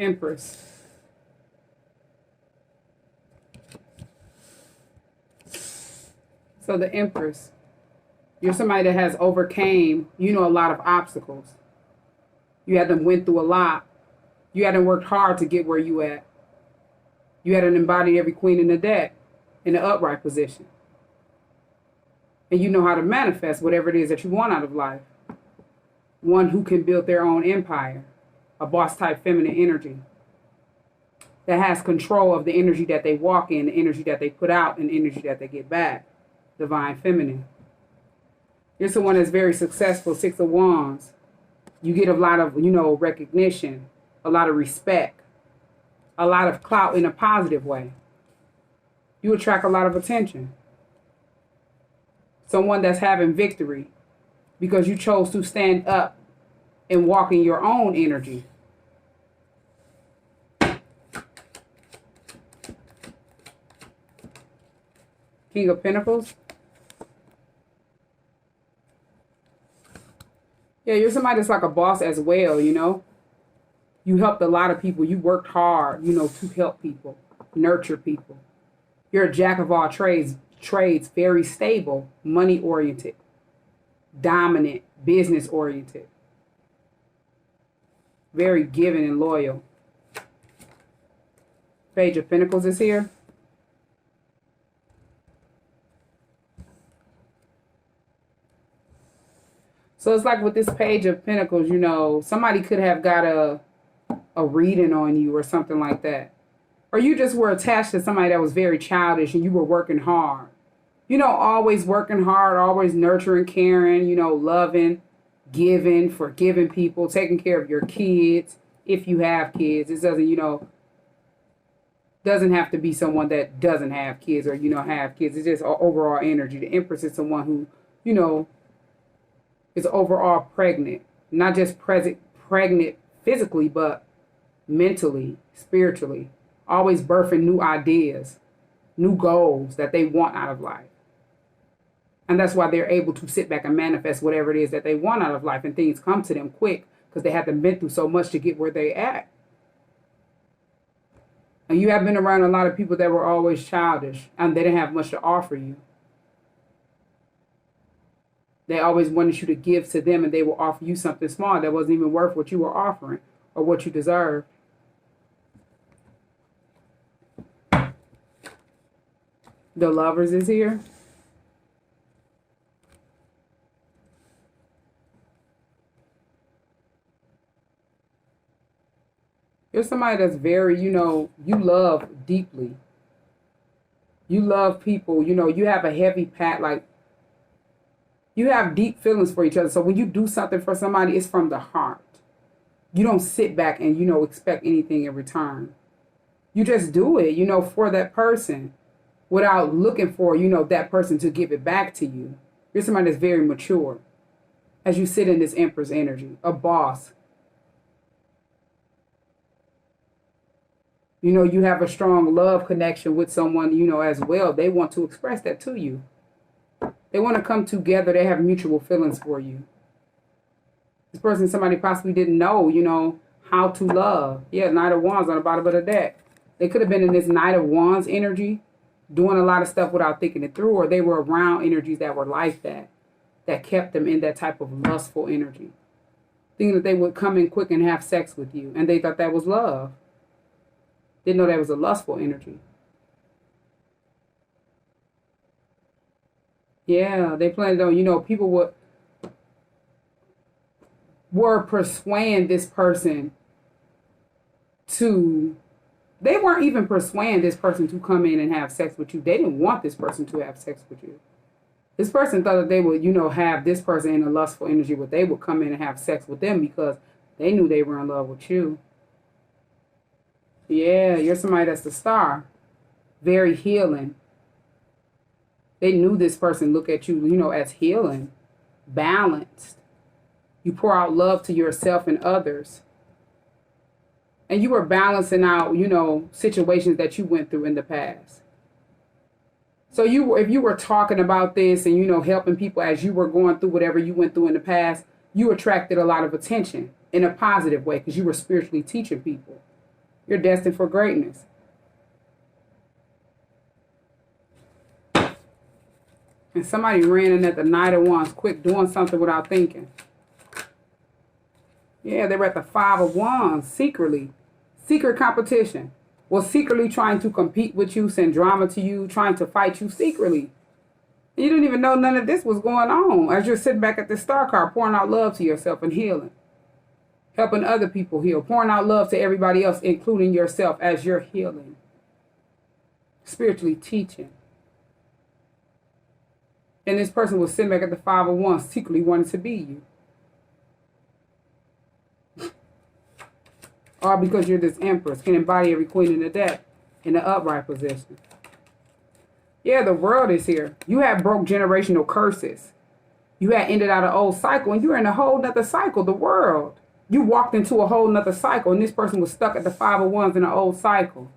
Empress. So the Empress, you're somebody that has overcame, a lot of obstacles. You had them went through a lot. You hadn't worked hard to get where you at. You hadn't embodied every queen in the deck in the upright position. And you know how to manifest whatever it is that you want out of life. One who can build their own empire. A boss type feminine energy. That has control of the energy that they walk in, the energy that they put out, and the energy that they get back. Divine feminine. You're someone that's very successful, 6 of Wands. You get a lot of, recognition, a lot of respect, a lot of clout in a positive way. You attract a lot of attention. Someone that's having victory because you chose to stand up and walk in your own energy. King of Pentacles. Yeah, you're somebody that's like a boss as well, You helped a lot of people. You worked hard, to help people, nurture people. You're a jack of all trades, very stable, money-oriented, dominant, business-oriented, very giving and loyal. Page of Pentacles is here. So it's like with this Page of Pentacles, somebody could have got a reading on you or something like that. Or you just were attached to somebody that was very childish and you were working hard. Always working hard, always nurturing, caring, loving, giving, forgiving people, taking care of your kids, if you have kids. It doesn't have to be someone that doesn't have kids or, have kids. It's just overall energy. The Empress is someone who, is overall pregnant. Not just pregnant physically, but mentally, spiritually. Always birthing new ideas, new goals that they want out of life. And that's why they're able to sit back and manifest whatever it is that they want out of life. And things come to them quick because they haven't been through so much to get where they're at. And you have been around a lot of people that were always childish and they didn't have much to offer you. They always wanted you to give to them and they will offer you something small that wasn't even worth what you were offering or what you deserve. The Lovers is here. You're somebody that's very, you love deeply. You love people, you have a heavy pat, you have deep feelings for each other. So when you do something for somebody, it's from the heart. You don't sit back and, expect anything in return. You just do it, for that person without looking for, that person to give it back to you. You're somebody that's very mature as you sit in this Empress energy, a boss. You have a strong love connection with someone, as well. They want to express that to you. They want to come together. They have mutual feelings for you. This person, somebody possibly didn't know, how to love. Yeah, Knight of Wands on the bottom of the deck. They could have been in this Knight of Wands energy, doing a lot of stuff without thinking it through, or they were around energies that were like that kept them in that type of lustful energy. Thinking that they would come in quick and have sex with you, and they thought that was love. Didn't know that was a lustful energy. Yeah, they planned on, people were persuading this person they weren't even persuading this person to come in and have sex with you. They didn't want this person to have sex with you. This person thought that they would, have this person in a lustful energy, but they would come in and have sex with them because they knew they were in love with you. Yeah, you're somebody that's the Star. Very healing. They knew this person look at you, as healing, balanced. You pour out love to yourself and others. And you were balancing out, situations that you went through in the past. So if you were talking about this and, helping people as you were going through whatever you went through in the past, you attracted a lot of attention in a positive way because you were spiritually teaching people. You're destined for greatness. And somebody ran in at the Knight of Wands, quick, doing something without thinking. Yeah, they were at the Five of Wands, secretly. Secret competition. Was secretly trying to compete with you, send drama to you, trying to fight you secretly. And you didn't even know none of this was going on as you're sitting back at the Star card, pouring out love to yourself and healing. Helping other people heal. Pouring out love to everybody else, including yourself, as you're healing. Spiritually teaching. And this person was sitting back at the Five of Wands, secretly wanting to be you. Or because you're this Empress, can embody every queen in the deck in the upright position. Yeah, the world is here. You have broke generational curses. You had ended out an old cycle, and you're in a whole nother cycle, the world. You walked into a whole nother cycle, and this person was stuck at the Five of Wands in an old cycle.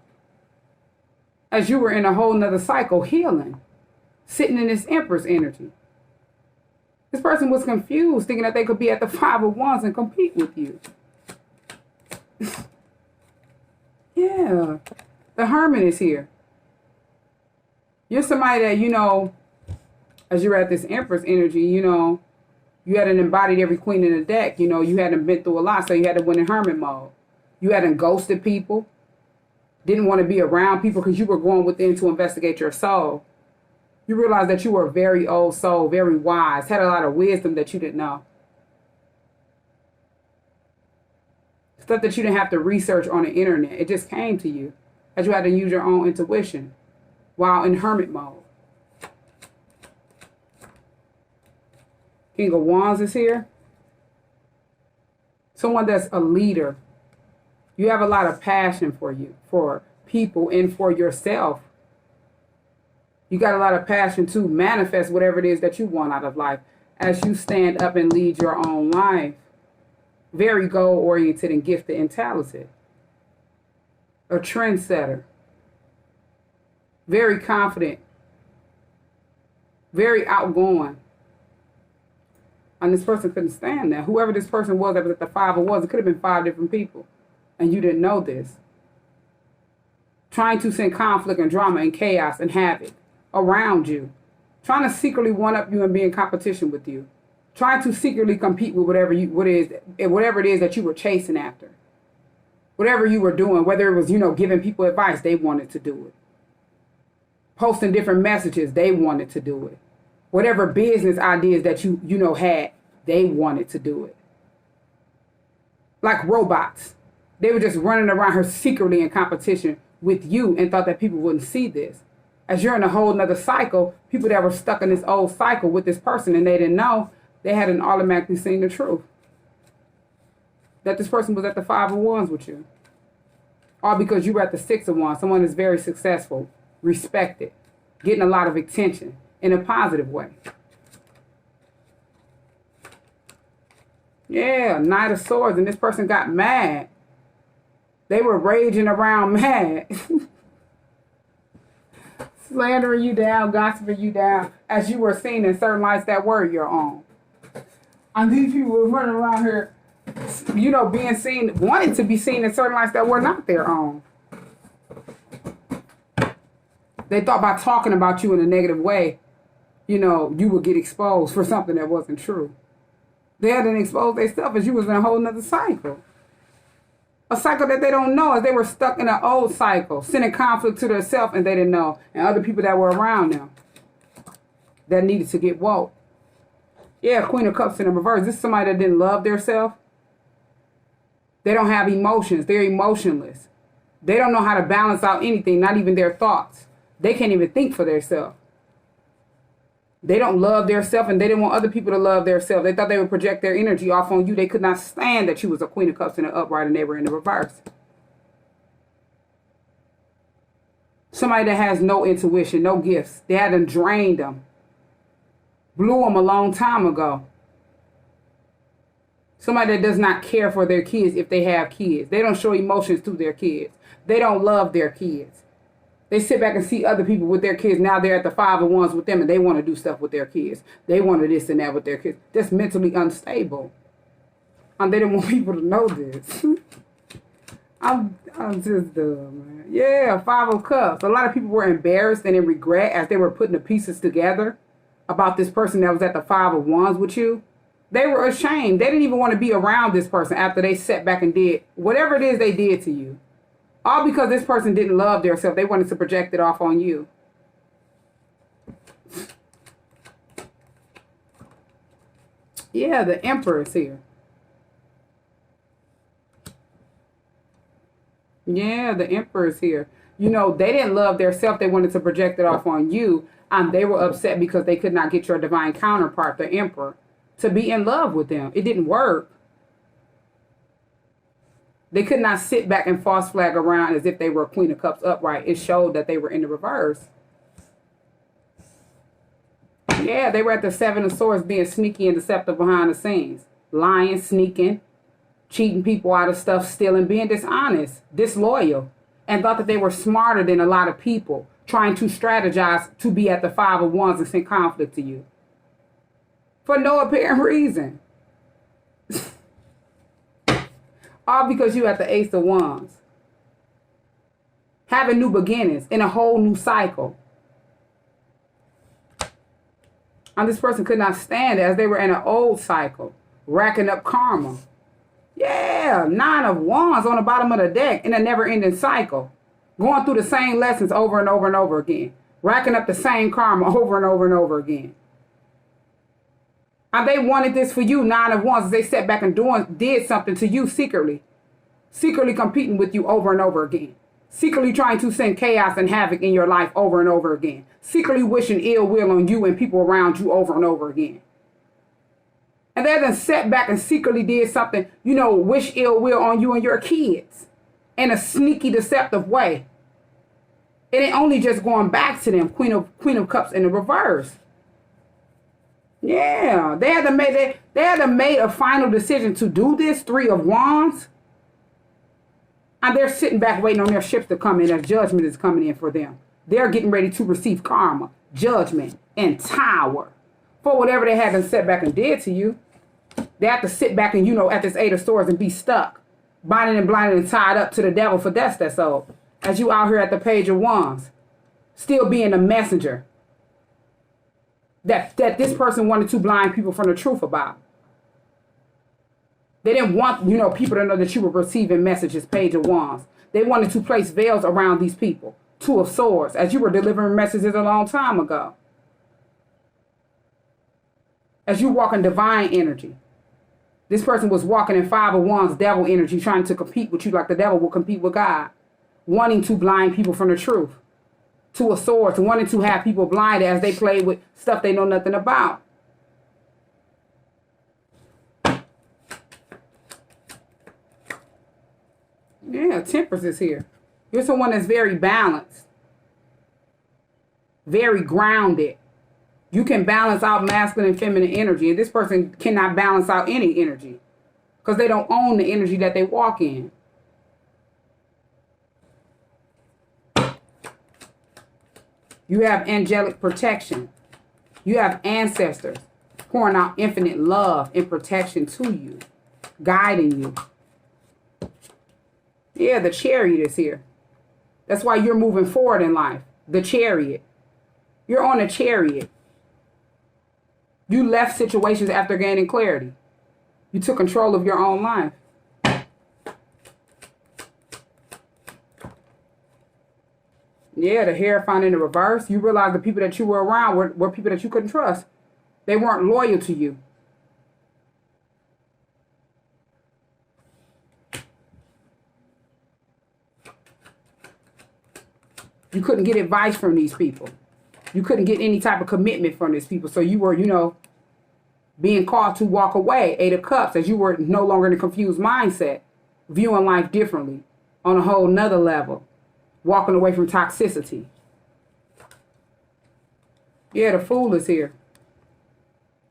As you were in a whole nother cycle, healing. Sitting in this Empress energy. This person was confused, thinking that they could be at the Five of Wands and compete with you. Yeah. The Hermit is here. You're somebody that, you know, as you're at this Empress energy, you know, you hadn't embodied every queen in the deck. You know, you hadn't been through a lot, so you had to win in hermit mode. You hadn't ghosted people. Didn't want to be around people because you were going within to investigate your soul. You realized that you were a very old soul, very wise, had a lot of wisdom that you didn't know. Stuff that you didn't have to research on the internet. It just came to you as you had to use your own intuition while in hermit mode. King of Wands is here. Someone that's a leader. You have a lot of passion for people, and for yourself. You got a lot of passion to manifest whatever it is that you want out of life as you stand up and lead your own life. Very goal-oriented and gifted and talented. A trendsetter. Very confident. Very outgoing. And this person couldn't stand that. Whoever this person was that was at the Five of Wands, it could have been 5 different people. And you didn't know this. Trying to send conflict and drama and chaos and havoc around you. Trying to secretly one-up you and be in competition with you. Trying to secretly compete with whatever it is that you were chasing after. Whatever you were doing, whether it was, you know, giving people advice, they wanted to do it. Posting different messages, they wanted to do it. Whatever business ideas that you know had, they wanted to do it. Like robots. They were just running around her secretly in competition with you and thought that people wouldn't see this. As you're in a whole nother cycle, people that were stuck in this old cycle with this person and they didn't know, they hadn't automatically seen the truth. That this person was at the Five of Wands with you. All because you were at the Six of Wands. Someone that's very successful, respected, getting a lot of attention in a positive way. Yeah, Knight of Swords, and this person got mad. They were raging around mad. Slandering you down, gossiping you down, as you were seen in certain lights that were your own. And these people were running around here, you know, being seen, wanting to be seen in certain lights that were not their own. They thought by talking about you in a negative way, you know, you would get exposed for something that wasn't true. They hadn't exposed themselves as you was in a whole nother cycle. A cycle that they don't know, as they were stuck in an old cycle, sending conflict to themselves and they didn't know, and other people that were around them that needed to get woke. Yeah, Queen of Cups in the reverse. This is somebody that didn't love themselves. They don't have emotions. They're emotionless. They don't know how to balance out anything, not even their thoughts. They can't even think for themselves. They don't love themselves, and they didn't want other people to love themselves. They thought they would project their energy off on you. They could not stand that you was a Queen of Cups in the upright and they were in the reverse. Somebody that has no intuition, no gifts. They hadn't drained them. Blew them a long time ago. Somebody that does not care for their kids if they have kids. They don't show emotions to their kids. They don't love their kids. They sit back and see other people with their kids. Now they're at the Five of Wands with them and they want to do stuff with their kids. They want to this and that with their kids. That's mentally unstable. And they didn't want people to know this. I'm just dumb, man. Yeah, Five of Cups. A lot of people were embarrassed and in regret as they were putting the pieces together about this person that was at the Five of Wands with you. They were ashamed. They didn't even want to be around this person after they sat back and did whatever it is they did to you. All because this person didn't love themselves. They wanted to project it off on you. Yeah, the Empress here. Yeah, the Empress here. You know, they didn't love themselves. They wanted to project it off on you. They were upset because they could not get your divine counterpart, the Emperor, to be in love with them. It didn't work. They could not sit back and false flag around as if they were a Queen of Cups upright. It showed that they were in the reverse. Yeah, they were at the Seven of Swords being sneaky and deceptive behind the scenes. Lying, sneaking, cheating people out of stuff, stealing, being dishonest, disloyal, and thought that they were smarter than a lot of people, trying to strategize to be at the Five of Wands and send conflict to you. For no apparent reason. All because you at the Ace of Wands. Having new beginnings in a whole new cycle. And this person could not stand it as they were in an old cycle, racking up karma. Yeah, Nine of Wands on the bottom of the deck in a never-ending cycle. Going through the same lessons over and over and over again. Racking up the same karma over and over and over again. And they wanted this for you, Nine of Wands, as they sat back and did something to you secretly. Secretly competing with you over and over again. Secretly trying to send chaos and havoc in your life over and over again. Secretly wishing ill will on you and people around you over and over again. And they then sat back and secretly did something, you know, wish ill will on you and your kids. In a sneaky, deceptive way. It ain't only just going back to them, Queen of Cups in the reverse. Yeah, they had to make a final decision to do this, Three of Wands. And they're sitting back waiting on their ships to come in as judgment is coming in for them. They're getting ready to receive karma, judgment, and tower for whatever they had to sit back and did to you. They have to sit back and, you know, at this Eight of Swords and be stuck, binding and blinded and tied up to the devil for death. That's all. As you out here at the Page of Wands, still being a messenger that this person wanted to blind people from the truth about. They didn't want, you know, people to know that you were receiving messages, Page of Wands. They wanted to place veils around these people. Two of Swords, as you were delivering messages a long time ago. As you walk in divine energy. This person was walking in Five of Wands, devil energy, trying to compete with you like the devil will compete with God. Wanting to blind people from the truth. Two of Swords, wanting to have people blinded as they play with stuff they know nothing about. Yeah, Temperance is here. You're someone that's very balanced. Very grounded. You can balance out masculine and feminine energy. And this person cannot balance out any energy. Because they don't own the energy that they walk in. You have angelic protection. You have ancestors pouring out infinite love and protection to you. Guiding you. Yeah, the Chariot is here. That's why you're moving forward in life. The Chariot. You're on a chariot. You left situations after gaining clarity. You took control of your own life. Yeah, the Hierophant in the reverse. You realize the people that you were around were people that you couldn't trust. They weren't loyal to you. You couldn't get advice from these people. You couldn't get any type of commitment from these people. So you were, you know, being called to walk away. Eight of Cups, as you were no longer in a confused mindset. Viewing life differently. On a whole nother level. Walking away from toxicity. Yeah, the Fool is here.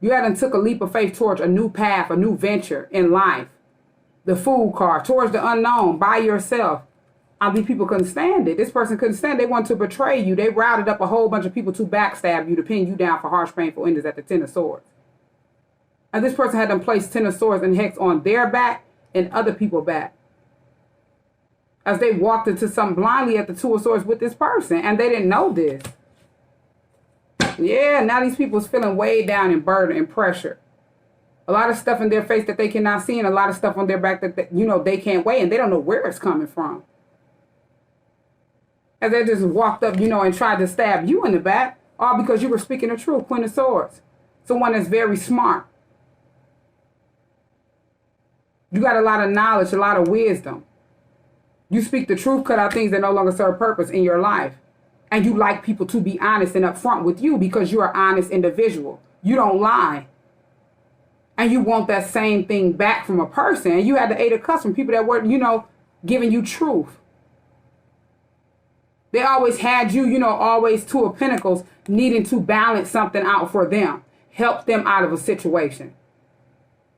You hadn't took a leap of faith towards a new path, a new venture in life. The Fool card, towards the unknown, by yourself. These people couldn't stand it. This person couldn't stand it. They wanted to betray you. They routed up a whole bunch of people to backstab you, to pin you down for harsh, painful endings at the Ten of Swords. And this person had them place Ten of Swords and Hex on their back and other people's back. as they walked into something blindly at the Two of Swords with this person, and they didn't know this. Yeah, now these people's feeling weighed down and burdened and pressured. A lot of stuff in their face that they cannot see, and a lot of stuff on their back that they can't weigh, and they don't know where it's coming from. As they just walked up, and tried to stab you in the back, all because you were speaking the truth, Queen of Swords. Someone that's very smart. You got a lot of knowledge, a lot of wisdom. You speak the truth, cut out things that no longer serve purpose in your life. And you like people to be honest and upfront with you because you're an honest individual. You don't lie. And you want that same thing back from a person. And you had the Eight of Cups from people that were, giving you truth. They always had you, always Two of Pentacles, needing to balance something out for them. Help them out of a situation.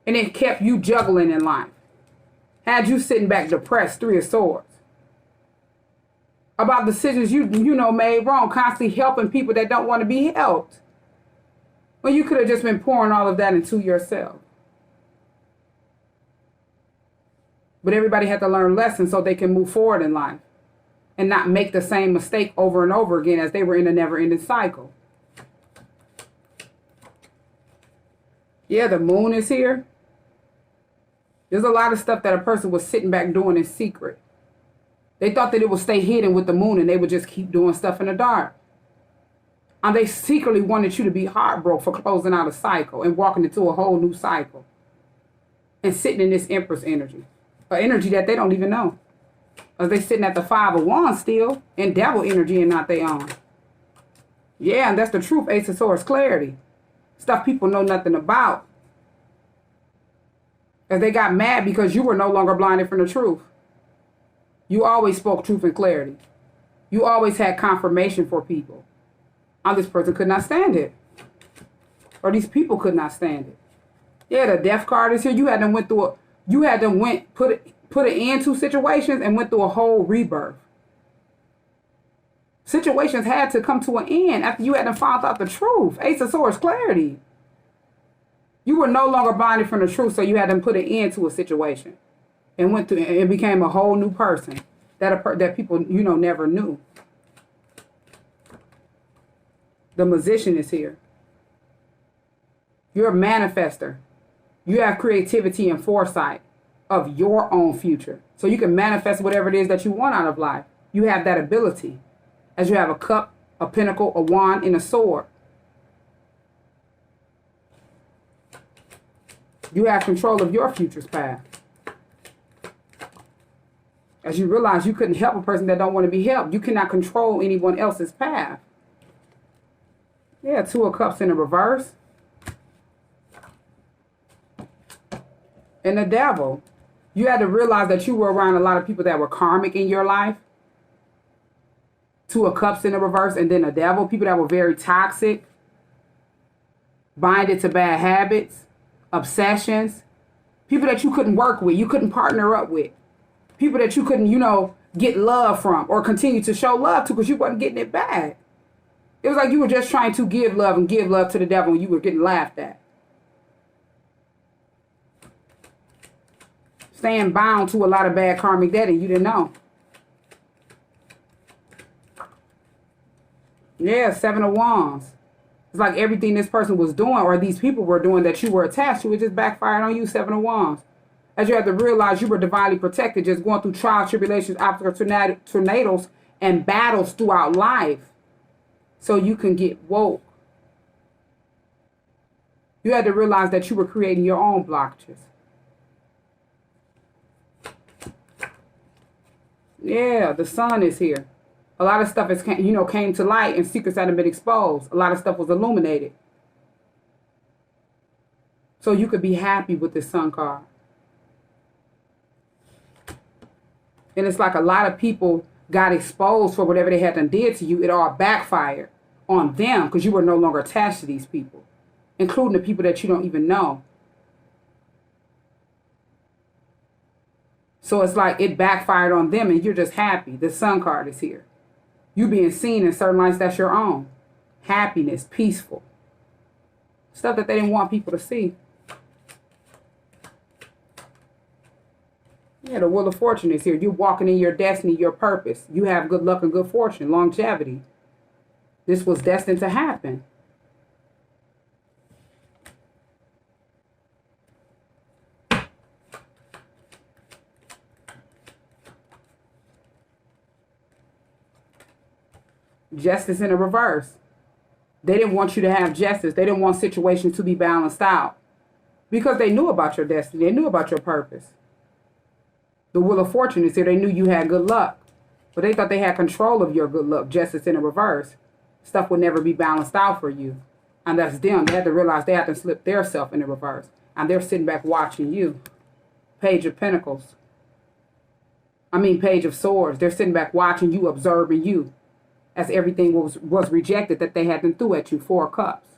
And it kept you juggling in life. Had you sitting back depressed, Three of Swords. About decisions you made wrong, constantly helping people that don't want to be helped. Well, you could have just been pouring all of that into yourself. But everybody had to learn lessons so they can move forward in life and not make the same mistake over and over again as they were in a never-ending cycle. Yeah, the moon is here. There's a lot of stuff that a person was sitting back doing in secret. They thought that it would stay hidden with the moon and they would just keep doing stuff in the dark. And they secretly wanted you to be heartbroken for closing out a cycle and walking into a whole new cycle. And sitting in this Empress energy. An energy that they don't even know. Because they sitting at the Five of Wands still in devil energy and not their own. Yeah, and that's the truth, Ace of Swords, clarity. Stuff people know nothing about. Because they got mad because you were no longer blinded from the truth. You always spoke truth and clarity. You always had confirmation for people. And this person could not stand it. Or these people could not stand it. Yeah, the Death card is here. You had them put an end to situations and went through a whole rebirth. Situations had to come to an end after you had them found out the truth. Ace of Swords, clarity. You were no longer blinded from the truth, so you had them put an end to a situation. And it became a whole new person that people, never knew. The Magician is here. You're a manifester. You have creativity and foresight of your own future. So you can manifest whatever it is that you want out of life. You have that ability. As you have a cup, a pentacle, a wand, and a sword. You have control of your future's path. As you realize you couldn't help a person that don't want to be helped. You cannot control anyone else's path. Yeah, Two of Cups in the reverse. And the Devil. You had to realize that you were around a lot of people that were karmic in your life. Two of Cups in the reverse, and then a Devil. People that were very toxic. Binded to bad habits. Obsessions. People that you couldn't work with. You couldn't partner up with. People that you couldn't, get love from or continue to show love to because you wasn't getting it back. It was like you were just trying to give love to the devil and you were getting laughed at. Staying bound to a lot of bad karmic debt and you didn't know. Yeah, Seven of Wands. It's like everything this person was doing or these people were doing that you were attached to, it just backfired on you, Seven of Wands. As you have to realize you were divinely protected, just going through trials, tribulations, obstacles, tornadoes, and battles throughout life. So you can get woke. You had to realize that you were creating your own blockages. Yeah, the Sun is here. A lot of stuff came to light and secrets hadn't been exposed. A lot of stuff was illuminated. So you could be happy with this Sun card. And it's like a lot of people got exposed for whatever they had done did to you. It all backfired on them because you were no longer attached to these people, including the people that you don't even know. So it's like it backfired on them and you're just happy. The Sun card is here. You being seen in certain lights that's your own. Happiness, peaceful. Stuff that they didn't want people to see. Yeah, the Wheel of Fortune is here. You're walking in your destiny, your purpose. You have good luck and good fortune, longevity. This was destined to happen. Justice in the reverse. They didn't want you to have justice. They didn't want situations to be balanced out. Because they knew about your destiny. They knew about your purpose. The Wheel of Fortune is here. They knew you had good luck. But they thought they had control of your good luck. Justice in the reverse. Stuff would never be balanced out for you. And that's them. They had to realize they had to slip their self in the reverse. And they're sitting back watching you. Page of Pentacles. Page of Swords. They're sitting back watching you, observing you. As everything was rejected that they had them threw at you. 4 of Cups.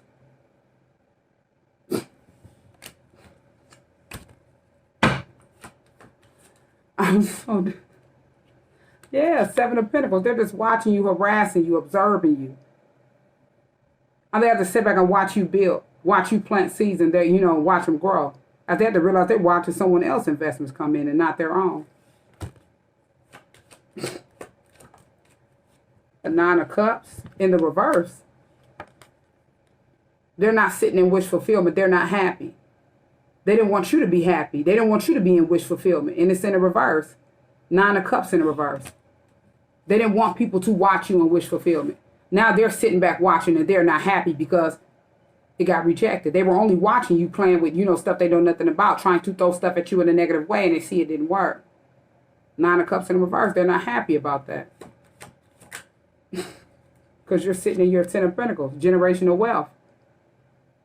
Yeah, 7 of Pentacles. They're just watching you, harassing you, observing you. And they have to sit back and watch you build, watch you plant seeds, and they, watch them grow. As they have to realize they're watching someone else's investments come in and not their own. The 9 of Cups in the reverse. They're not sitting in wish fulfillment. They're not happy. They didn't want you to be happy. They didn't want you to be in wish fulfillment. And it's in the reverse. 9 of Cups in the reverse. They didn't want people to watch you in wish fulfillment. Now they're sitting back watching and they're not happy because it got rejected. They were only watching you playing with, stuff they know nothing about, trying to throw stuff at you in a negative way, and they see it didn't work. 9 of Cups in the reverse. They're not happy about that. Because you're sitting in your 10 of Pentacles. Generational wealth.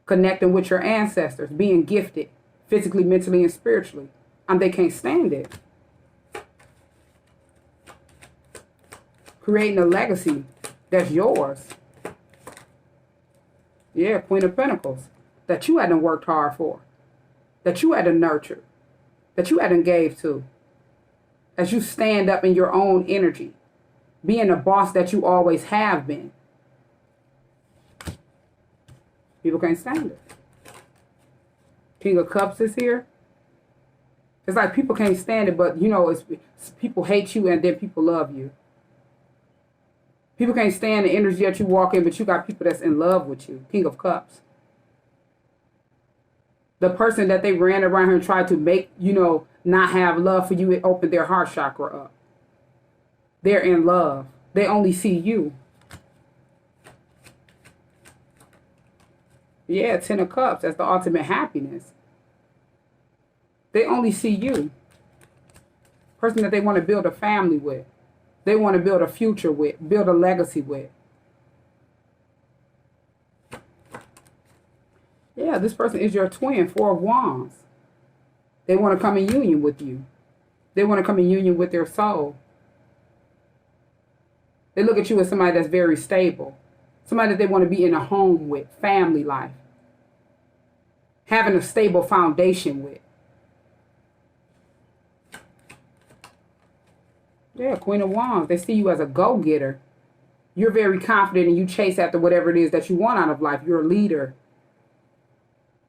Connecting with your ancestors. Being gifted. Physically, mentally, and spiritually. And they can't stand it. Creating a legacy that's yours. Yeah, Queen of Pentacles. That you hadn't worked hard for. That you hadn't nurtured. That you hadn't gave to. As you stand up in your own energy. Being the boss that you always have been. People can't stand it. King of Cups is here. It's like people can't stand it, but it's people hate you and then people love you. People can't stand the energy that you walk in, but you got people that's in love with you. King of Cups. The person that they ran around here and tried to make, not have love for you, it opened their heart chakra up. They're in love. They only see you. Yeah, 10 of Cups. That's the ultimate happiness. They only see you. Person that they want to build a family with. They want to build a future with. Build a legacy with. Yeah, this person is your twin. 4 of Wands. They want to come in union with you. They want to come in union with their soul. They look at you as somebody that's very stable. Somebody that they want to be in a home with. Family life. Having a stable foundation with. Yeah, Queen of Wands. They see you as a go-getter. You're very confident and you chase after whatever it is that you want out of life. You're a leader.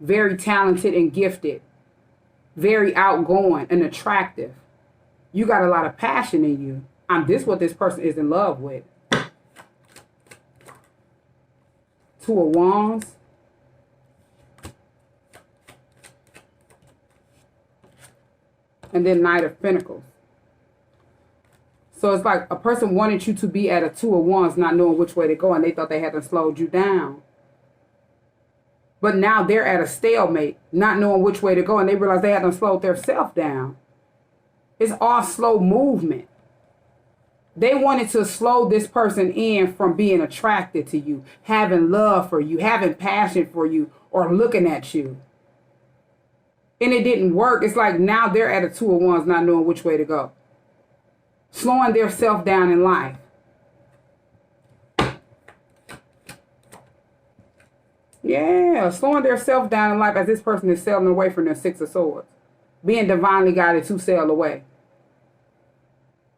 Very talented and gifted. Very outgoing and attractive. You got a lot of passion in you. This is what this person is in love with. 2 of Wands. And then Knight of Pentacles. So it's like a person wanted you to be at a 2 of Wands, not knowing which way to go, and they thought they hadn't slowed you down. But now they're at a stalemate, not knowing which way to go, and they realize they hadn't slowed themselves down. It's all slow movement. They wanted to slow this person in from being attracted to you, having love for you, having passion for you, or looking at you. And it didn't work. It's like now they're at a 2 of Wands, not knowing which way to go. Slowing their self down in life. Yeah, slowing their self down in life as this person is sailing away from their 6 of Swords. Being divinely guided to sail away.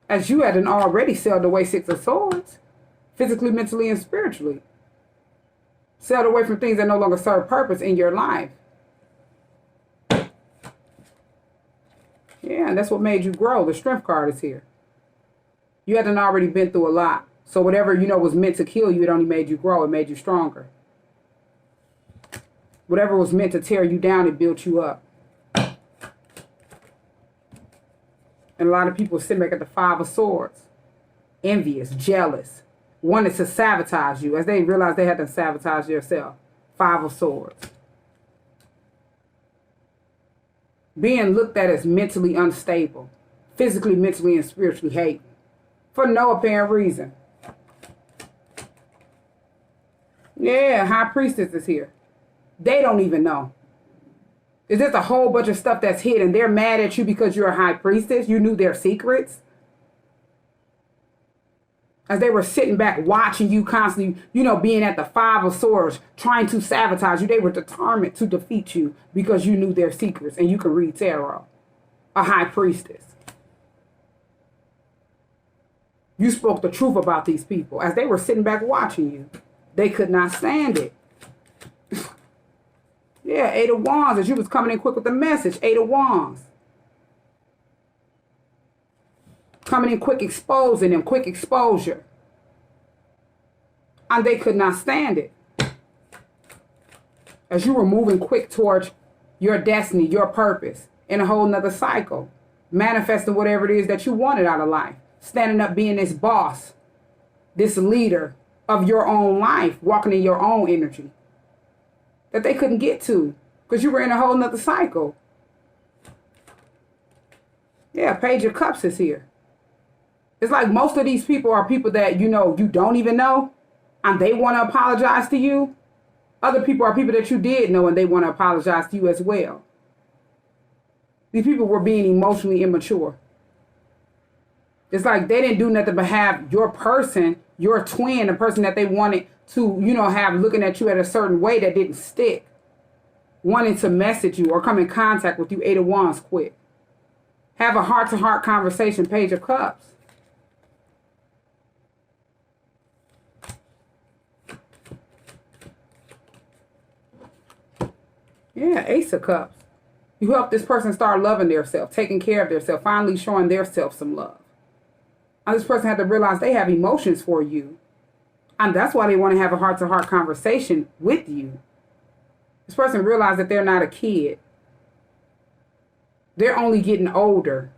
As you hadn't already sailed away 6 of Swords. Physically, mentally, and spiritually. Sailed away from things that no longer serve purpose in your life. Yeah, and that's what made you grow. The strength card is here. You hadn't already been through a lot. So whatever, was meant to kill you, it only made you grow. It made you stronger. Whatever was meant to tear you down, it built you up. And a lot of people sit back at the Five of Swords. Envious, jealous, wanted to sabotage you as they realized they had to sabotage themselves. Five of Swords. Being looked at as mentally unstable, physically, mentally, and spiritually hating for no apparent reason. Yeah, High Priestess is here. They don't even know. Is this a whole bunch of stuff that's hidden? They're mad at you because you're a High Priestess. You knew their secrets. As they were sitting back watching you constantly, being at the Five of Swords, trying to sabotage you. They were determined to defeat you because you knew their secrets and you can read tarot. A High Priestess. You spoke the truth about these people. As they were sitting back watching you, they could not stand it. Yeah, Eight of Wands, as you was coming in quick with the message. Eight of Wands. Coming in quick, exposing them, quick exposure. And they could not stand it. As you were moving quick towards your destiny, your purpose, in a whole nother cycle. Manifesting whatever it is that you wanted out of life. Standing up, being this boss, this leader of your own life, walking in your own energy. That they couldn't get to because you were in a whole nother cycle. Yeah, Page of Cups is here. It's like most of these people are people that, you don't even know and they want to apologize to you. Other people are people that you did know and they want to apologize to you as well. These people were being emotionally immature. It's like they didn't do nothing but have your person, your twin, the person that they wanted to, have looking at you at a certain way that didn't stick. Wanting to message you or come in contact with you, Eight of Wands quick. Have a heart-to-heart conversation, Page of Cups. Yeah, Ace of Cups. You help this person start loving themselves, taking care of themselves, finally showing themselves some love. And this person had to realize they have emotions for you. And that's why they want to have a heart-to-heart conversation with you. This person realized that they're not a kid. They're only getting older.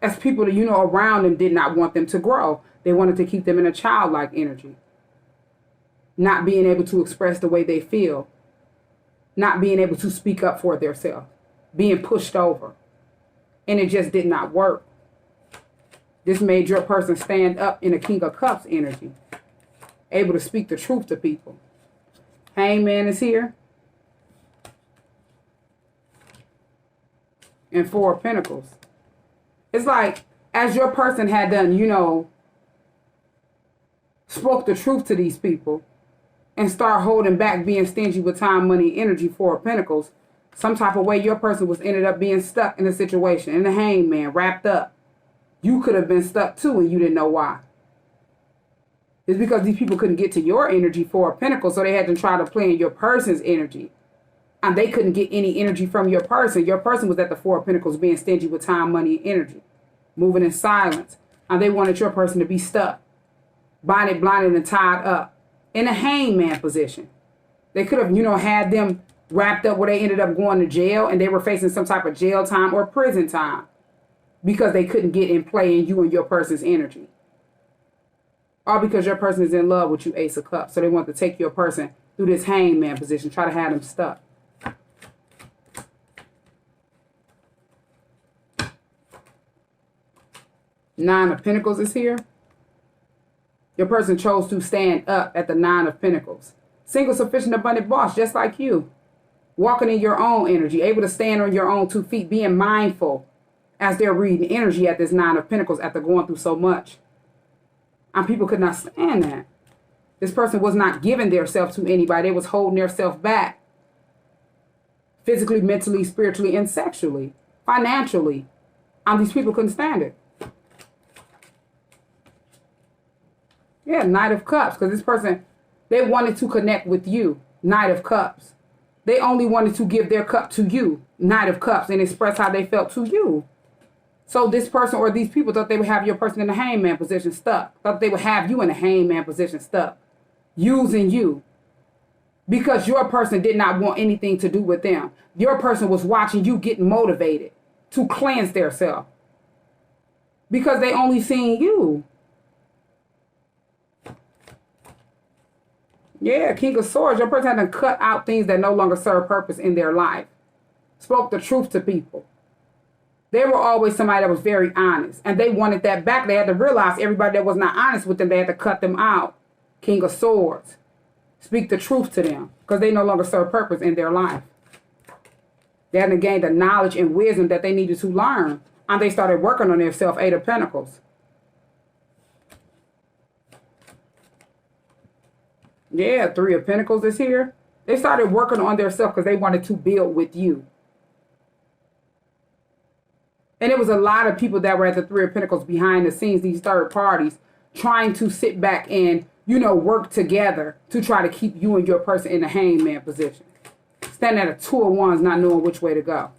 As people that around them did not want them to grow. They wanted to keep them in a childlike energy. Not being able to express the way they feel. Not being able to speak up for themselves. Being pushed over. And it just did not work. This made your person stand up in a King of Cups energy. Able to speak the truth to people. Hangman is here. And Four of Pentacles. It's like, as your person had done, spoke the truth to these people and start holding back, being stingy with time, money, energy, Four of Pentacles, some type of way your person was ended up being stuck in a situation, in the hangman, wrapped up. You could have been stuck too and you didn't know why. It's because these people couldn't get to your energy, Four of Pentacles, so they had to try to play in your person's energy. And they couldn't get any energy from your person. Your person was at the Four of Pentacles being stingy with time, money, and energy. Moving in silence. And they wanted your person to be stuck. Bonded, blinded, and tied up. In a hangman position. They could have, had them wrapped up where they ended up going to jail and they were facing some type of jail time or prison time. Because they couldn't get in play in you and your person's energy. Or because your person is in love with you, Ace of Cups. So they want to take your person through this hangman position. Try to have them stuck. Nine of Pentacles is here. Your person chose to stand up at the Nine of Pentacles. Single, sufficient, abundant boss, just like you. Walking in your own energy. Able to stand on your own 2 feet. Being mindful. As they're reading energy at this Nine of Pentacles after going through so much. And people could not stand that. This person was not giving their self to anybody. They was holding their self back. Physically, mentally, spiritually, and sexually. Financially. And these people couldn't stand it. Yeah, Knight of Cups. Because this person, they wanted to connect with you. Knight of Cups. They only wanted to give their cup to you, Knight of Cups, and express how they felt to you. So this person or these people thought they would have your person in the hangman position stuck. Thought they would have you in the hangman position stuck. Using you. Because your person did not want anything to do with them. Your person was watching you get motivated to cleanse their self. Because they only seen you. Yeah, King of Swords. Your person had to cut out things that no longer serve purpose in their life. Spoke the truth to people. They were always somebody that was very honest. And they wanted that back. They had to realize everybody that was not honest with them, they had to cut them out. King of Swords. Speak the truth to them. Because they no longer serve purpose in their life. They had to gain the knowledge and wisdom that they needed to learn. And they started working on themselves. 8 of Pentacles. Yeah, 3 of Pentacles is here. They started working on themselves because they wanted to build with you. And it was a lot of people that were at the 3 of Pentacles behind the scenes, these third parties, trying to sit back and, work together to try to keep you and your person in the hangman position. Standing at a 2 of Wands, not knowing which way to go.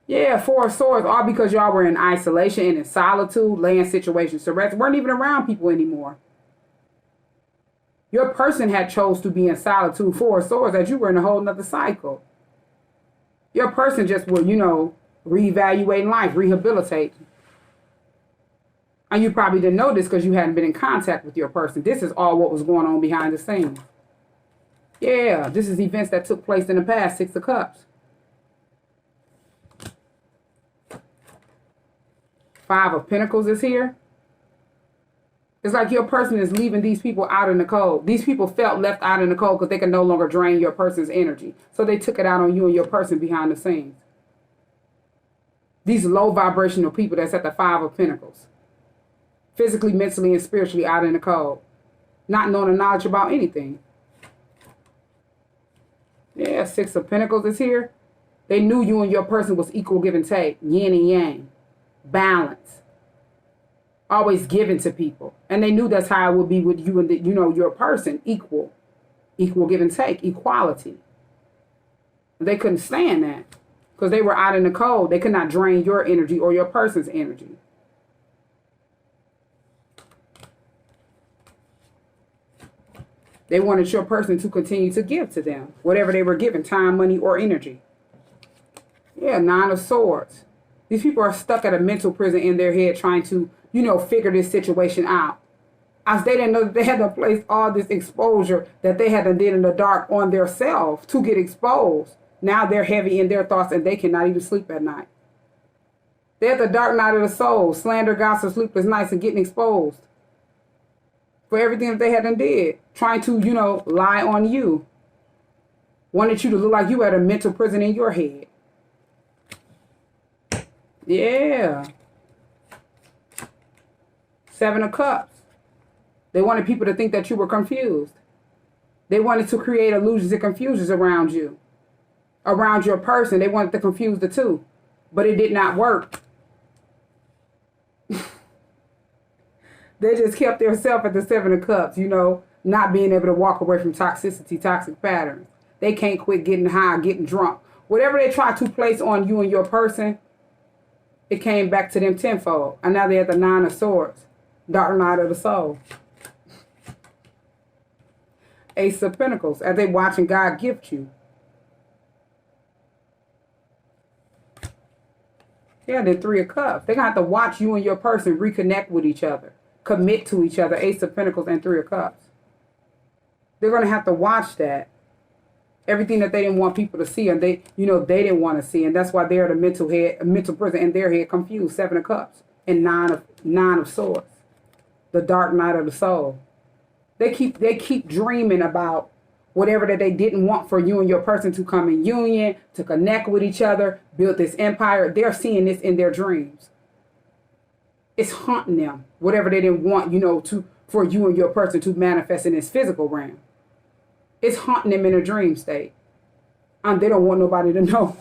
Yeah, 4 of Swords, all because y'all were in isolation and in solitude, laying situations to rest, weren't even around people anymore. Your person had chose to be in solitude, 4 of Swords, as you were in a whole nother cycle. Your person just were, reevaluating life, rehabilitating. And you probably didn't know this because you hadn't been in contact with your person. This is all what was going on behind the scenes. Yeah, this is events that took place in the past, 6 of Cups. 5 of Pentacles is here. It's like your person is leaving these people out in the cold. These people felt left out in the cold because they can no longer drain your person's energy. So they took it out on you and your person behind the scenes. These low vibrational people that's at the 5 of Pentacles. Physically, mentally, and spiritually out in the cold. Not knowing the knowledge about anything. Yeah, 6 of Pentacles is here. They knew you and your person was equal give and take. Yin and yang. Balance. Always giving to people. And they knew that's how it would be with you and your person. Equal. Equal give and take. Equality. They couldn't stand that. Because they were out in the cold. They could not drain your energy or your person's energy. They wanted your person to continue to give to them. Whatever they were given. Time, money, or energy. Yeah, 9 of Swords. These people are stuck at a mental prison in their head trying to, figure this situation out. As they didn't know that they had to place all this exposure that they had to did in the dark on themselves to get exposed. Now they're heavy in their thoughts and they cannot even sleep at night. They're the dark night of the soul. Slander, gossip, sleepless nights, and getting exposed. For everything that they had done did. Trying to, lie on you. Wanted you to look like you had a mental prison in your head. Yeah. 7 of Cups. They wanted people to think that you were confused. They wanted to create illusions and confusions around you. Around your person. They wanted to confuse the two. But it did not work. They just kept themselves at the 7 of Cups, not being able to walk away from toxicity, toxic patterns. They can't quit getting high, getting drunk. Whatever they try to place on you and your person, it came back to them tenfold. And now they're at the 9 of Swords. Dark night of the soul. Ace of Pentacles. As they watching God gift you. Yeah, then 3 of Cups. They're going to have to watch you and your person reconnect with each other. Commit to each other. Ace of Pentacles and 3 of Cups. They're going to have to watch that. Everything that they didn't want people to see and they didn't want to see. And that's why they're at a mental prison in their head confused. 7 of Cups and 9 of Swords. The dark night of the soul. They keep dreaming about whatever that they didn't want for you and your person to come in union, to connect with each other, build this empire. They're seeing this in their dreams. It's haunting them. Whatever they didn't want, for you and your person to manifest in this physical realm. It's haunting them in a dream state. And they don't want nobody to know.